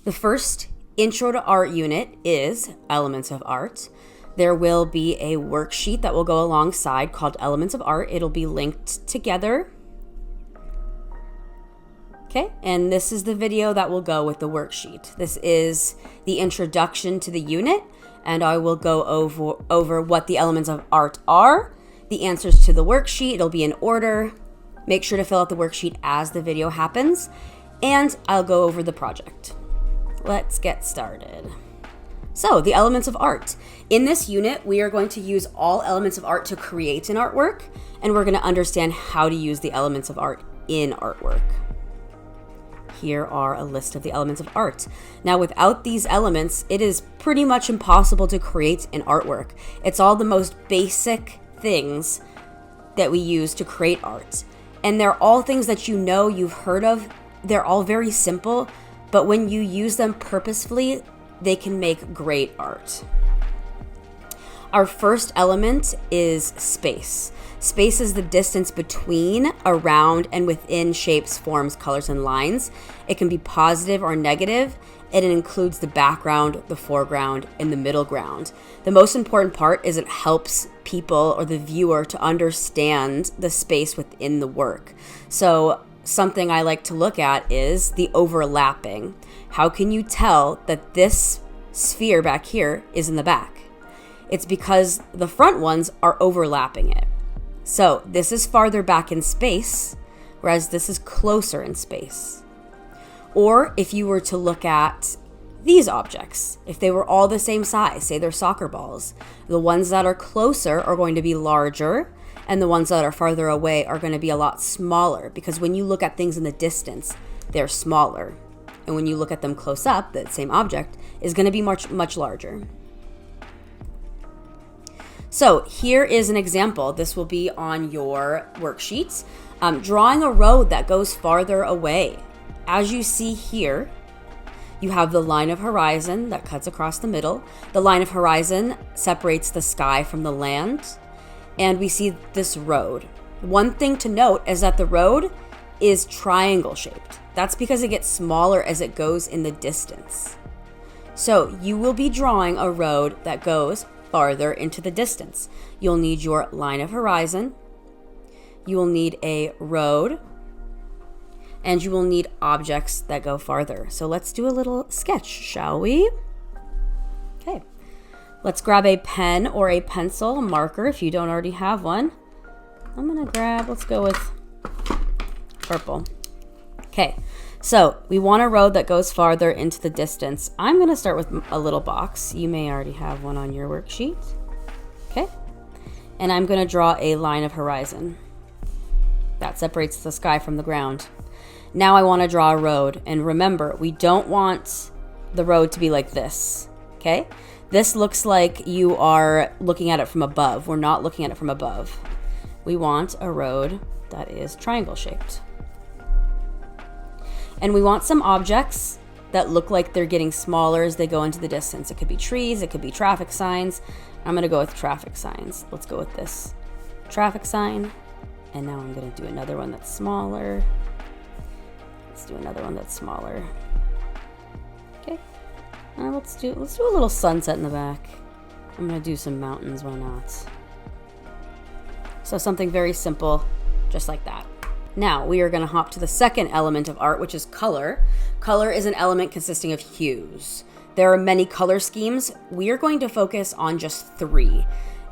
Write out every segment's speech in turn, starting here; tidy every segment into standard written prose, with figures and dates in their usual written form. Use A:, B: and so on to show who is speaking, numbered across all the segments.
A: The first Intro to Art unit is Elements of Art. There will be a worksheet that will go alongside called Elements of Art. It'll be linked together. Okay, and this is the video that will go with the worksheet. This is the introduction to the unit, and I will go over what the elements of art are, the answers to the worksheet. It'll be in order. Make sure to fill out the worksheet as the video happens, and I'll go over the project. Let's get started. So, the elements of art. In this unit, we are going to use all elements of art to create an artwork, and we're going to understand how to use the elements of art in artwork. Here are a list of the elements of art. Now, without these elements, it is pretty much impossible to create an artwork. It's all the most basic things that we use to create art. And they're all things that you know, you've heard of. They're all very simple, but when you use them purposefully, they can make great art. Our first element is space. Space is the distance between, around, and within shapes, forms, colors, and lines. It can be positive or negative, and it includes the background, the foreground, and the middle ground. The most important part is it helps people or the viewer to understand the space within the work. So something I like to look at is the overlapping. How can you tell that this sphere back here is in the back? It's because the front ones are overlapping it. So this is farther back in space, whereas this is closer in space. Or if you were to look at these objects, if they were all the same size, say they're soccer balls, the ones that are closer are going to be larger, and the ones that are farther away are going to be a lot smaller, because when you look at things in the distance, they're smaller. And when you look at them close up, that same object is going to be much, much larger. So here is an example. This will be on your worksheets. Drawing a road that goes farther away. As you see here, you have the line of horizon that cuts across the middle. The line of horizon separates the sky from the land, and we see this road. One thing to note is that the road is triangle shaped. That's because it gets smaller as it goes in the distance. So you will be drawing a road that goes farther into the distance. You'll need your line of horizon, you will need a road, and you will need objects that go farther. So let's do a little sketch, shall we? Okay, let's grab a pen or a pencil, a marker if you don't already have one. Let's go with purple. Okay, so we want a road that goes farther into the distance. I'm going to start with a little box. You may already have one on your worksheet. Okay, and I'm going to draw a line of horizon that separates the sky from the ground. Now I want to draw a road, and remember, we don't want the road to be like this. Okay, this looks like you are looking at it from above. We're not looking at it from above. We want a road that is triangle shaped. And we want some objects that look like they're getting smaller as they go into the distance. It could be trees, it could be traffic signs. I'm gonna go with traffic signs. Let's go with this traffic sign. And now I'm gonna do another one that's smaller. Let's do another one that's smaller. Okay, let's do a little sunset in the back. I'm gonna do some mountains, why not? So something very simple, just like that. Now we are going to hop to the second element of art, which is color. Color is an element consisting of hues. There are many color schemes. We are going to focus on just 3.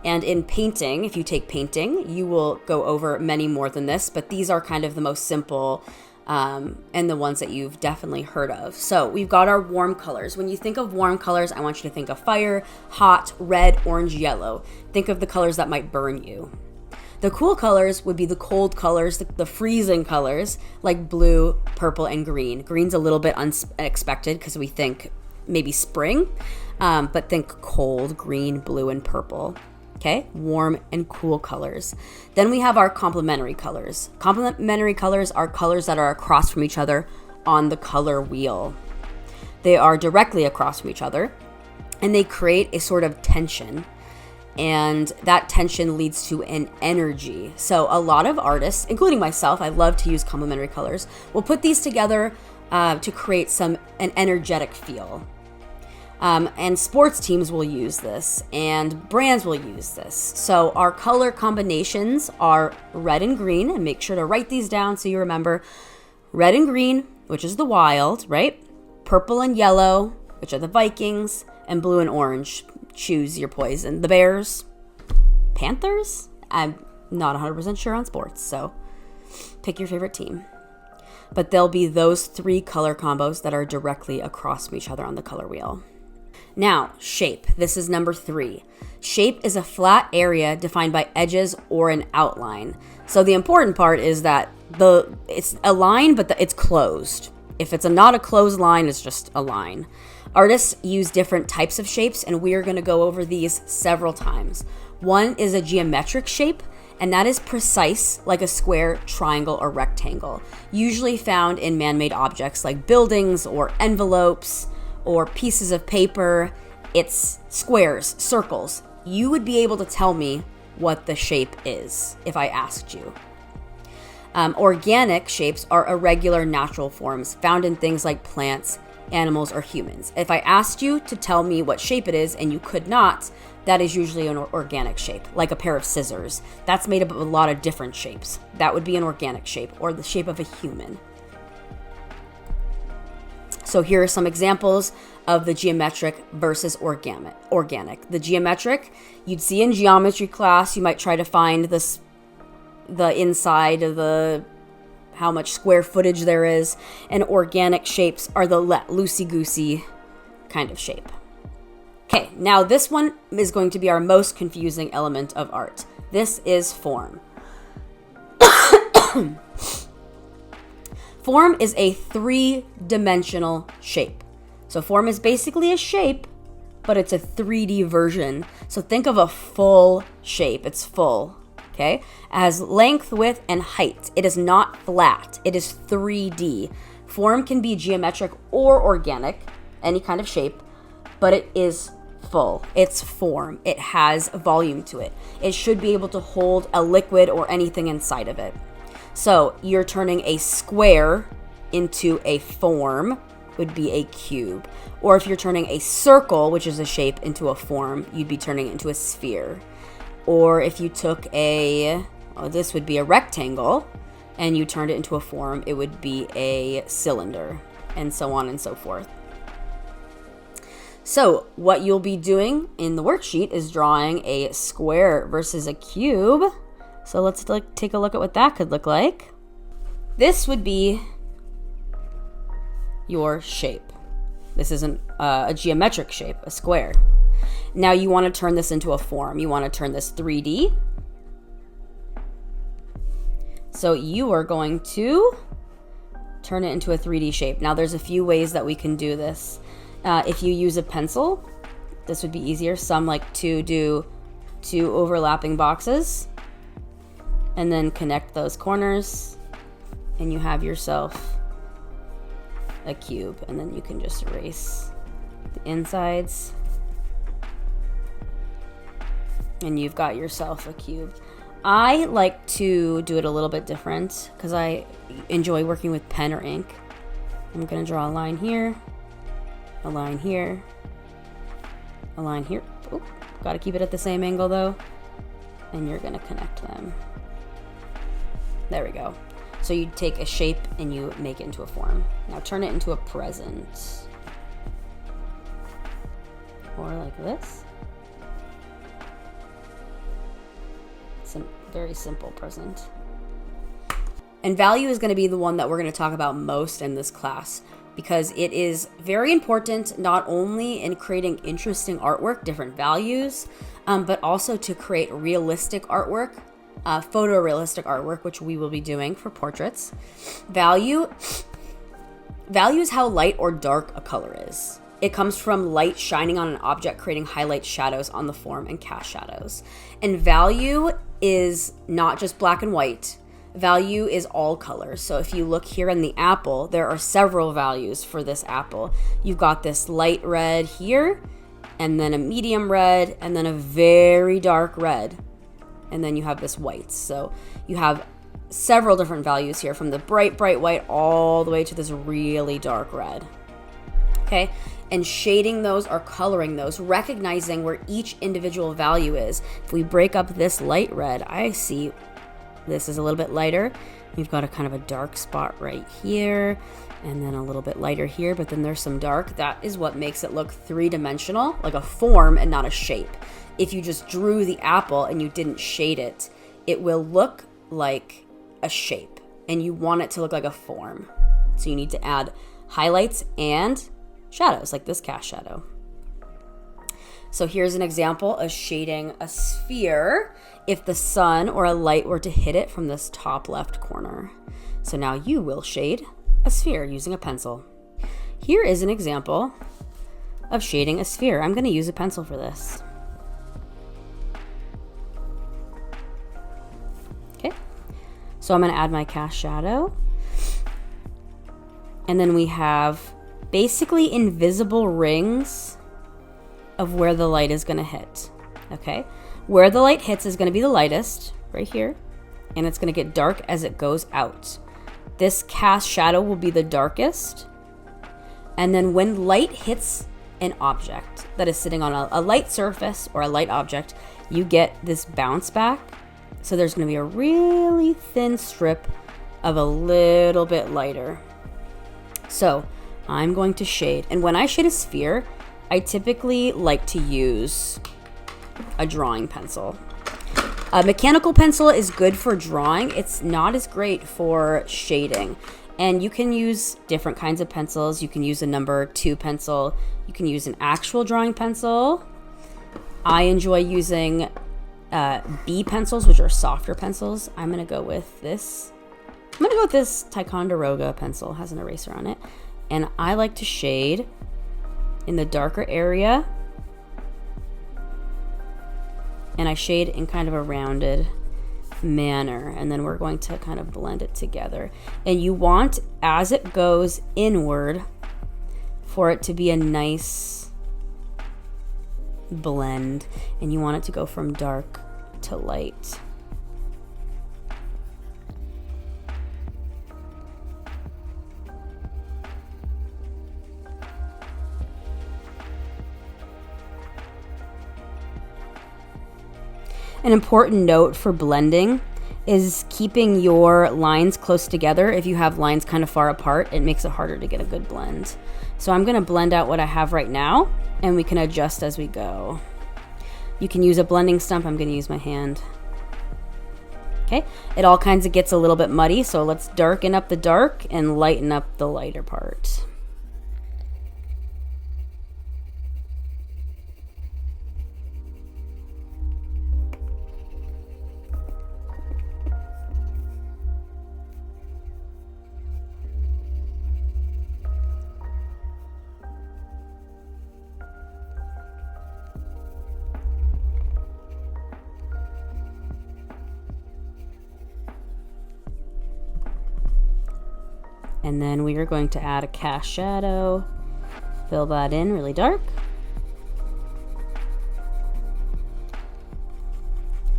A: And in painting, if you take painting, you will go over many more than this, but these are kind of the most simple and the ones that you've definitely heard of. So we've got our warm colors. When you think of warm colors, I want you to think of fire, hot, red, orange, yellow. Think of the colors that might burn you. The cool colors would be the cold colors, the freezing colors, like blue, purple, and green. Green's a little bit unexpected because we think maybe spring, but think cold, green, blue, and purple. Okay, warm and cool colors. Then we have our complementary colors. Complementary colors are colors that are across from each other on the color wheel. They are directly across from each other, and they create a sort of tension. And that tension leads to an energy. So a lot of artists, including myself, I love to use complementary colors. We'll put these together to create an energetic feel. And sports teams will use this, and brands will use this. So our color combinations are red and green, and make sure to write these down so you remember. Red and green, which is the Wild, right? Purple and yellow, which are the Vikings, and blue and orange, choose your poison. The Bears, Panthers? I'm not 100% sure on sports, so pick your favorite team. But there'll be those 3 color combos that are directly across from each other on the color wheel. Now, shape. This is number 3. Shape is a flat area defined by edges or an outline. So the important part is that it's a line, but it's closed. If it's not a closed line, it's just a line. Artists use different types of shapes, and we are going to go over these several times. One is a geometric shape, and that is precise, like a square, triangle, or rectangle, usually found in man-made objects like buildings or envelopes or pieces of paper. It's squares, circles. You would be able to tell me what the shape is if I asked you. Organic shapes are irregular natural forms found in things like plants, animals, or humans. If I asked you to tell me what shape it is and you could not, that is usually an organic shape, like a pair of scissors. That's made up of a lot of different shapes. That would be an organic shape, or the shape of a human. So here are some examples of the geometric versus organic. The geometric, you'd see in geometry class, you might try to find the inside of how much square footage there is, and organic shapes are the loosey-goosey kind of shape. Okay, now this one is going to be our most confusing element of art. This is form. Form is a 3-dimensional shape. So form is basically a shape, but it's a 3D version. So think of a full shape. It's full, okay? It has length, width, and height. It is not flat. It is 3D. Form can be geometric or organic, any kind of shape, but it is full. It's form. It has volume to it. It should be able to hold a liquid or anything inside of it. So you're turning a square into a form, would be a cube. Or if you're turning a circle, which is a shape, into a form, you'd be turning it into a sphere. Or if you took this would be a rectangle, and you turned it into a form, it would be a cylinder, and so on and so forth. So what you'll be doing in the worksheet is drawing a square versus a cube. So let's take a look at what that could look like. This would be your shape. This isn't a geometric shape, a square. Now you want to turn this into a form. You want to turn this 3D. So you are going to turn it into a 3D shape. Now there's a few ways that we can do this. If you use a pencil, this would be easier. Some like to do 2 overlapping boxes and then connect those corners, and you have yourself a cube, and then you can just erase the insides, and you've got yourself a cube. I like to do it a little bit different because I enjoy working with pen or ink. I'm going to draw a line here, a line here, a line here. Oop, got to keep it at the same angle though, and you're going to connect them. There we go. So you take a shape and you make it into a form. Now turn it into a present. Or like this. It's a very simple present. And value is going to be the one that we're going to talk about most in this class, because it is very important not only in creating interesting artwork, different values, but also to create realistic artwork. Photorealistic artwork, which we will be doing for portraits. Value is how light or dark a color is. It comes from light shining on an object, creating highlight shadows on the form and cast shadows. And value is not just black and white. Value is all colors. So if you look here in the apple, there are several values for this apple. You've got this light red here, and then a medium red, and then a very dark red. And then you have this white. So you have several different values here, from the bright, bright white all the way to this really dark red. Okay, and shading those or coloring those, recognizing where each individual value is. If we break up this light red, I see this is a little bit lighter. We've got a kind of a dark spot right here, and then a little bit lighter here, but then there's some dark. That is what makes it look three-dimensional, like a form and not a shape. If you just drew the apple and you didn't shade it, it will look like a shape, and you want it to look like a form. So you need to add highlights and shadows, like this cast shadow. So here's an example of shading a sphere if the sun or a light were to hit it from this top left corner. So now you will shade a sphere using a pencil. Here is an example of shading a sphere. I'm going to use a pencil for this. Okay, so I'm going to add my cast shadow. And then we have basically invisible rings of where the light is going to hit. Okay, where the light hits is going to be the lightest, right here, and it's going to get dark as it goes out. This cast shadow will be the darkest, and then when light hits an object that is sitting on a light surface or a light object, you get this bounce back. So there's going to be a really thin strip of a little bit lighter. So I'm going to shade, and when I shade a sphere, I typically like to use a drawing pencil. A mechanical pencil is good for drawing. It's not as great for shading. And you can use different kinds of pencils. You can use a number 2 pencil. You can use an actual drawing pencil. I enjoy using B pencils, which are softer pencils. I'm going to go with this. I'm going to go with this Ticonderoga pencil. It has an eraser on it. And I like to shade in the darker area. And I shade in kind of a rounded manner, and then we're going to kind of blend it together. And you want, as it goes inward, for it to be a nice blend, and you want it to go from dark to light. An important note for blending is keeping your lines close together. If you have lines kind of far apart, it makes it harder to get a good blend. So I'm going to blend out what I have right now, and we can adjust as we go. You can use a blending stump. I'm going to use my hand. Okay, it all kinds of gets a little bit muddy, so let's darken up the dark and lighten up the lighter part. And then we are going to add a cast shadow, fill that in really dark.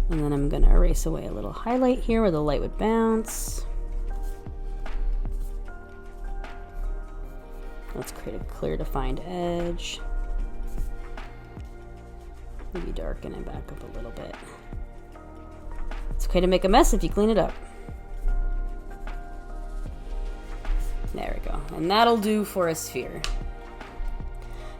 A: And then I'm going to erase away a little highlight here where the light would bounce. Let's create a clear defined edge. Maybe darken it back up a little bit. It's okay to make a mess if you clean it up. There we go. And that'll do for a sphere.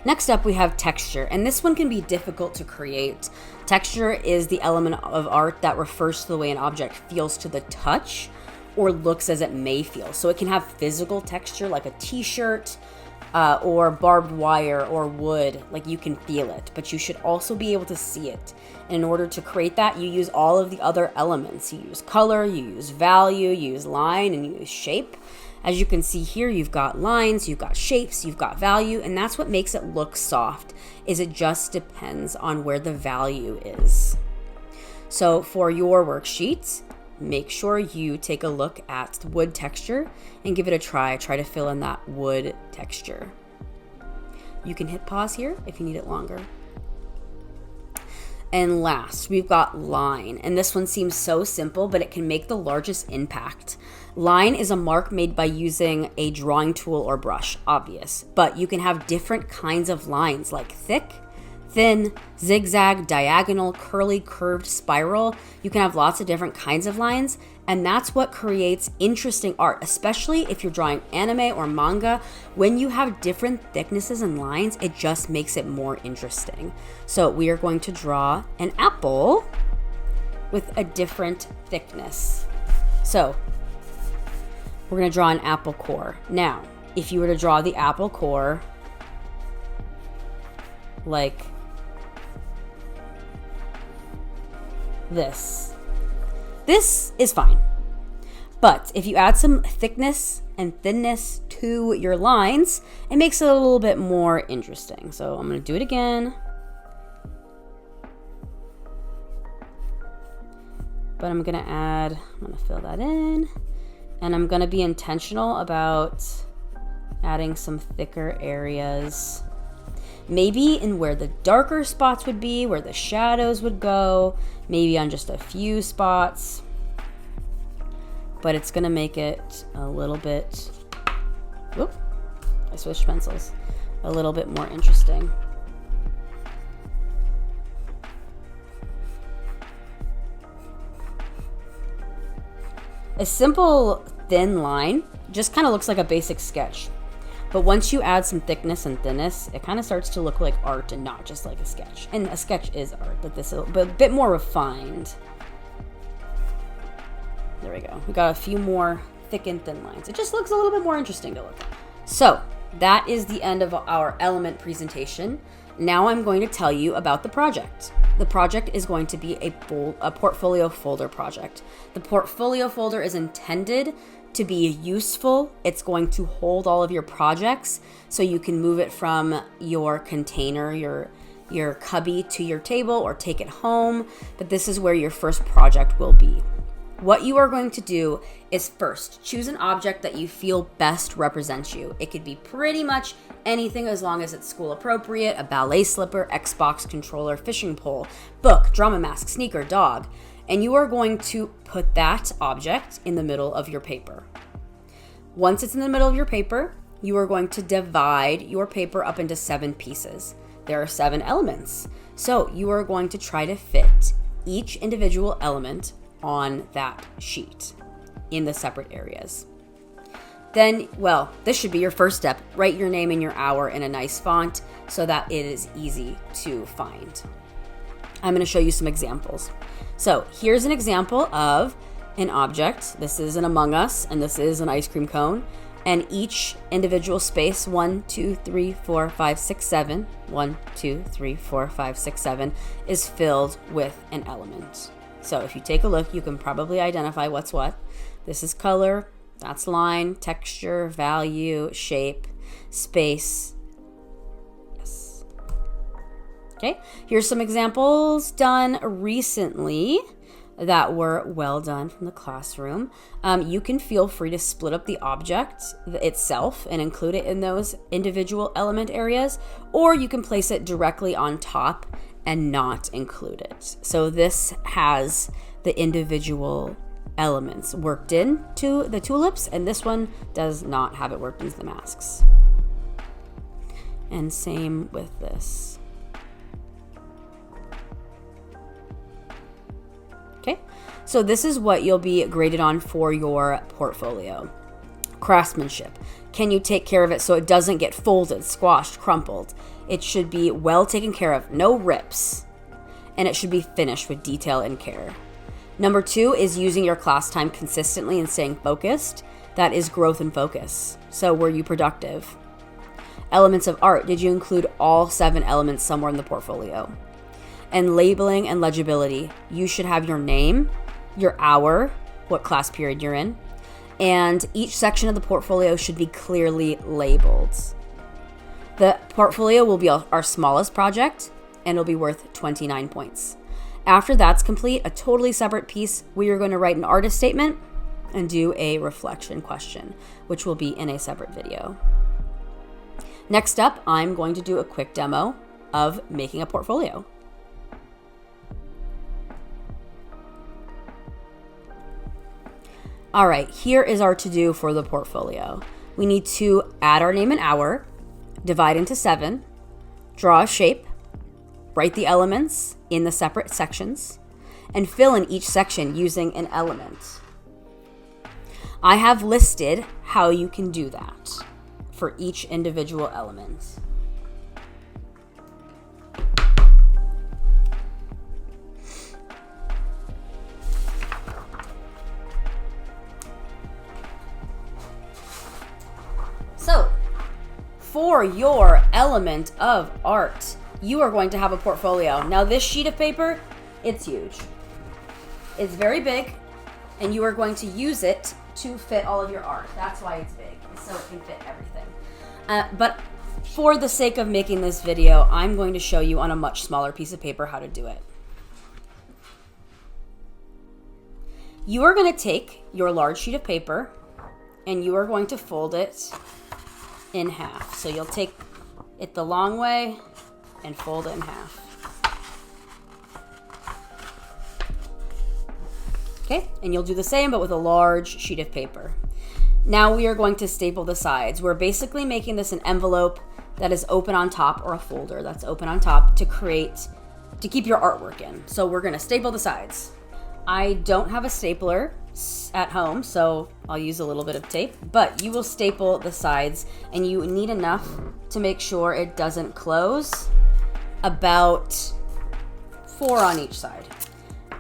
A: Next up, we have texture, and this one can be difficult to create. Texture is the element of art that refers to the way an object feels to the touch or looks as it may feel. So it can have physical texture like a t-shirt or barbed wire or wood, like you can feel it, but you should also be able to see it. And in order to create that, you use all of the other elements. You use color, you use value, you use line, and you use shape. As you can see here, you've got lines, you've got shapes, you've got value, and that's what makes it look soft, is it just depends on where the value is. So for your worksheet, make sure you take a look at the wood texture and give it a try. Try to fill in that wood texture. You can hit pause here if you need it longer. And last, we've got line. And this one seems so simple, but it can make the largest impact. Line is a mark made by using a drawing tool or brush, obvious. But you can have different kinds of lines, like thick, thin, zigzag, diagonal, curly, curved, spiral. You can have lots of different kinds of lines, and that's what creates interesting art, especially if you're drawing anime or manga. When you have different thicknesses and lines, it just makes it more interesting. So we are going to draw an apple with a different thickness. So we're going to draw an apple core. Now, if you were to draw the apple core like this is fine. But if you add some thickness and thinness to your lines, it makes it a little bit more interesting. So I'm going to do it again. But I'm going to fill that in. And I'm going to be intentional about adding some thicker areas. Maybe in where the darker spots would be, where the shadows would go, maybe on just a few spots. But it's going to make it a little bit, whoop, I switched pencils, a little bit more interesting. A simple thin line just kind of looks like a basic sketch. But once you add some thickness and thinness, it kind of starts to look like art and not just like a sketch. And a sketch is art, but this is a bit more refined. There we go. We got a few more thick and thin lines. It just looks a little bit more interesting to look at. So that is the end of our element presentation. Now I'm going to tell you about the project. The project is going to be a portfolio folder project. The portfolio folder is intended to be useful. It's going to hold all of your projects so you can move it from your container, your cubby, to your table or take it home. But this is where your first project will be. What you are going to do is first choose an object that you feel best represents you. It could be pretty much anything as long as it's school appropriate: a ballet slipper, Xbox controller, fishing pole, book, drama mask, sneaker, dog. And you are going to put that object in the middle of your paper. Once it's in the middle of your paper, you are going to divide your paper up into 7 pieces. There are 7 elements. So you are going to try to fit each individual element on that sheet in the separate areas. Then, well, this should be your first step. Write your name and your hour in a nice font so that it is easy to find. I'm going to show you some examples. So here's an example of an object. This is an Among Us, and this is an ice cream cone. And each individual space, 1, 2, 3, 4, 5, 6, 7, 1, 2, 3, 4, 5, 6, 7, is filled with an element. So if you take a look, you can probably identify what's what. This is color, that's line, texture, value, shape, space. Yes. Okay, here's some examples done recently that were well done from the classroom. You can feel free to split up the object itself and include it in those individual element areas, or you can place it directly on top and not include it. So this has the individual elements worked into the tulips, and this one does not have it worked into the masks. And same with this. Okay, so this is what you'll be graded on for your portfolio. Craftsmanship. Can you take care of it so it doesn't get folded, squashed, crumpled? It should be well taken care of, no rips, and it should be finished with detail and care. Number 2 is using your class time consistently and staying focused. That is growth and focus. So were you productive? Elements of art. Did you include all 7 elements somewhere in the portfolio? And labeling and legibility. You should have your name, your hour, what class period you're in, and each section of the portfolio should be clearly labeled. The portfolio will be our smallest project, and it'll be worth 29 points. After that's complete, a totally separate piece, we are going to write an artist statement and do a reflection question, which will be in a separate video. Next up, I'm going to do a quick demo of making a portfolio. All right, here is our to-do for the portfolio. We need to add our name and hour, divide into 7, draw a shape, write the elements in the separate sections, and fill in each section using an element. I have listed how you can do that for each individual element. So, for your element of art, you are going to have a portfolio. Now, this sheet of paper, it's huge. It's very big, and you are going to use it to fit all of your art. That's why it's big, so it can fit everything. But for the sake of making this video, I'm going to show you on a much smaller piece of paper how to do it. You are going to take your large sheet of paper, and you are going to fold it in half. So you'll take it the long way and fold it in half. Okay, and you'll do the same but with a large sheet of paper. Now we are going to staple the sides. We're basically making this an envelope that is open on top, or a folder that's open on top to keep your artwork in. So we're going to staple the sides. I don't have a stapler at home, so I'll use a little bit of tape, but you will staple the sides, and you need enough to make sure it doesn't close, about 4 on each side.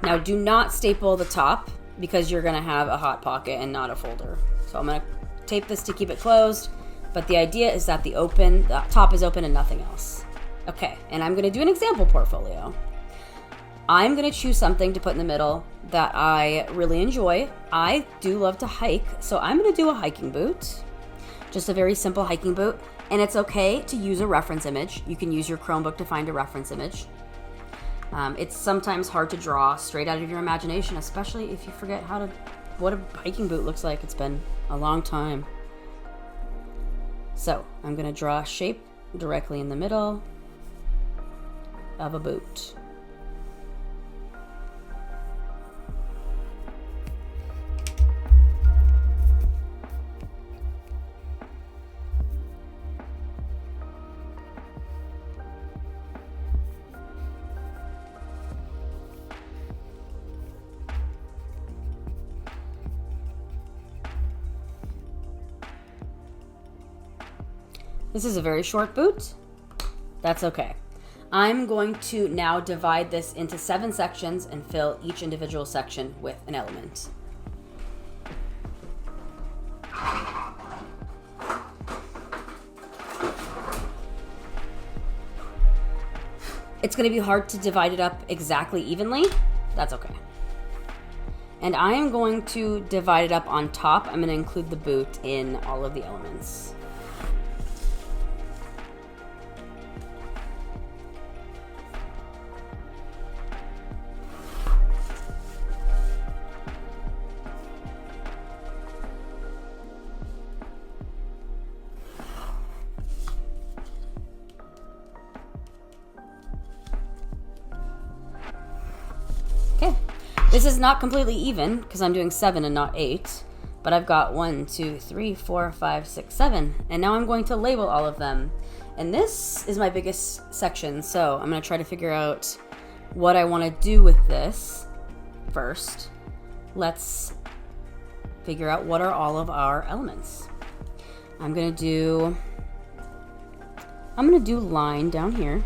A: Now do not staple the top because you're gonna have a hot pocket and not a folder. So I'm gonna tape this to keep it closed, but the idea is that the top is open and nothing else. Okay, and I'm gonna do an example portfolio. I'm gonna choose something to put in the middle that I really enjoy. I do love to hike, so I'm gonna do a hiking boot. Just a very simple hiking boot, and it's okay to use a reference image. You can use your Chromebook to find a reference image. It's sometimes hard to draw straight out of your imagination, especially if you forget what a hiking boot looks like. It's been a long time. So I'm gonna draw a shape directly in the middle of a boot. This is a very short boot. That's okay. I'm going to now divide this into 7 sections and fill each individual section with an element. It's going to be hard to divide it up exactly evenly. That's okay. And I am going to divide it up on top. I'm going to include the boot in all of the elements. Okay, this is not completely even because I'm doing 7 and not 8, but I've got 1, 2, 3, 4, 5, 6, 7, and now I'm going to label all of them. And this is my biggest section, so I'm going to try to figure out what I want to do with this first. Let's figure out what are all of our elements. I'm going to do line down here.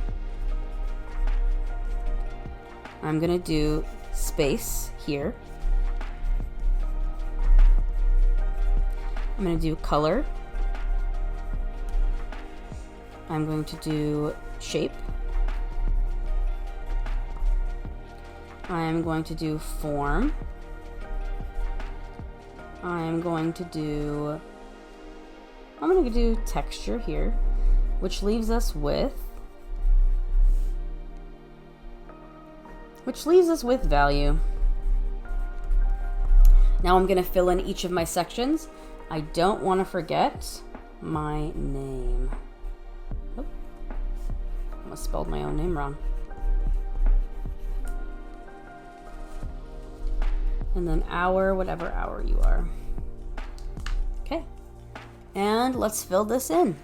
A: I'm going to do space here. I'm going to do color. I'm going to do shape. I'm going to do form. I'm going to do texture here, which leaves us with value. Now I'm going to fill in each of my sections. I don't want to forget my name. Oh, I almost spelled my own name wrong. and then hour, whatever hour you are. Okay, and let's fill this in.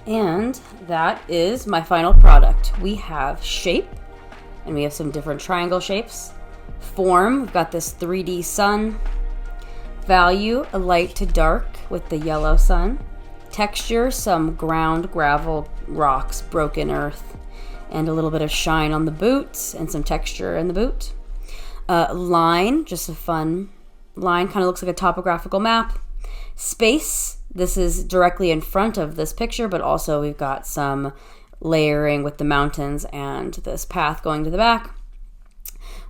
A: And that is my final product. We have shape, and we have some different triangle shapes. Form, we've got this 3D sun. Value, a light to dark with the yellow sun. Texture, some ground, gravel, rocks, broken earth, and a little bit of shine on the boot and some texture in the boot. Line, just a fun line, kind of looks like a topographical map. Space, this is directly in front of this picture, but also we've got some layering with the mountains and this path going to the back.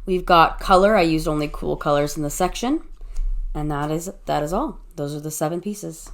A: We've got color. I used only cool colors in this section. And that is all. Those are the 7 pieces.